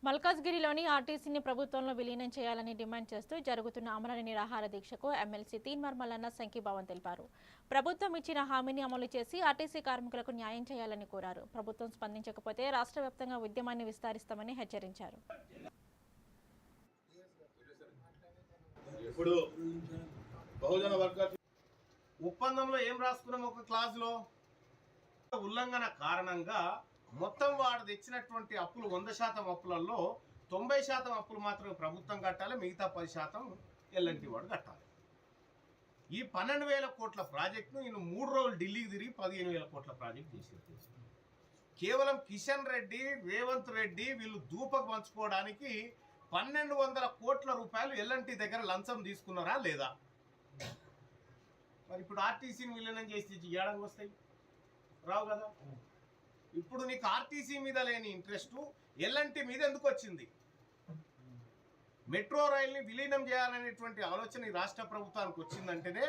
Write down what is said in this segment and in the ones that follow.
మల్కాజ్గిరిలోని ఆర్టీసీని ప్రభుత్వంలో విలీనం చేయాలని డిమాండ్ చేస్తూ జరుగుతున్న అమరణ నిరాహార దీక్షకు ఎమ్మెల్సీ తీన్మార్ మల్లన్న సంఘీభావం తెలిపారు. ప్రభుత్వం ఇచ్చిన హామీని అమలు చేసి ఆర్టీసీ కార్మికులకు న్యాయం చేయాలని కోరారు. ప్రభుత్వం స్పందించకపోతే రాష్ట్ర వ్యాప్తంగా ఉద్యమాన్ని విస్తరిస్తామని హెచ్చరించారు. ఇప్పుడు బహుజన వర్గ ఒప్పందంలో ఏం రాసుకున్నాం? ఒక క్లాసులో ఉల్లంఘన కారణంగా మొత్తం వాడు తెచ్చినటువంటి అప్పులు 100% అప్పులలో 90% అప్పులు మాత్రమే ప్రభుత్వం కట్టాలి, మిగతా 10% ఎల్ఎన్టీ వాడు కట్టాలి. ఈ 12,000 కోట్ల ప్రాజెక్టును ఈయన 3 రోజులు ఢిల్లీకి తిరిగి 15,000 కోట్ల ప్రాజెక్ట్ చేసేది. కేవలం కిషన్ రెడ్డి, రేవంత్ రెడ్డి వీళ్ళు దూపకు పంచుకోవడానికి 1,200 కోట్ల రూపాయలు ఎల్ఎన్టీ దగ్గర లంచం తీసుకున్నారా లేదా? మరి ఇప్పుడు ఆర్టీసీని విలీనం చేసి ఏడంగా వస్తాయి? రావు కదా. ఇప్పుడు నీకు ఆర్టీసీ మీద లేని ఇంట్రెస్ట్ ఎల్ఎన్టీ మీద ఎందుకు వచ్చింది? మెట్రో రైల్ని విలీనం చేయాలనేటువంటి ఆలోచన ఈ రాష్ట్ర ప్రభుత్వానికి వచ్చిందంటేనే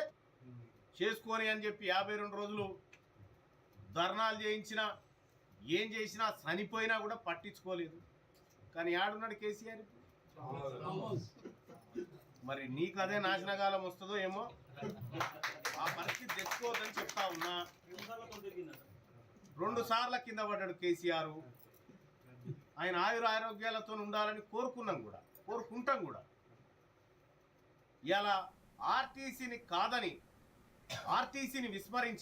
చేసుకొని అని చెప్పి 52 రోజులు ధర్నాలు చేయించినా ఏం చేసినా చనిపోయినా కూడా పట్టించుకోలేదు. కానీ ఆడున్నాడు కేసీఆర్. మరి నీకు అదే నాశనకాలం వస్తుందో ఏమో, ఆ పరిస్థితి తెచ్చుకోవద్దని చెప్తా ఉన్నా. 2 సార్లు కింద పడ్డాడు కేసీఆర్. ఆయన ఆరోగ్యాలతో ఉండాలని కోరుకుంటాం కూడా. ఇలా ఆర్టీసీని కాదని, ఆర్టీసీని విస్మరించి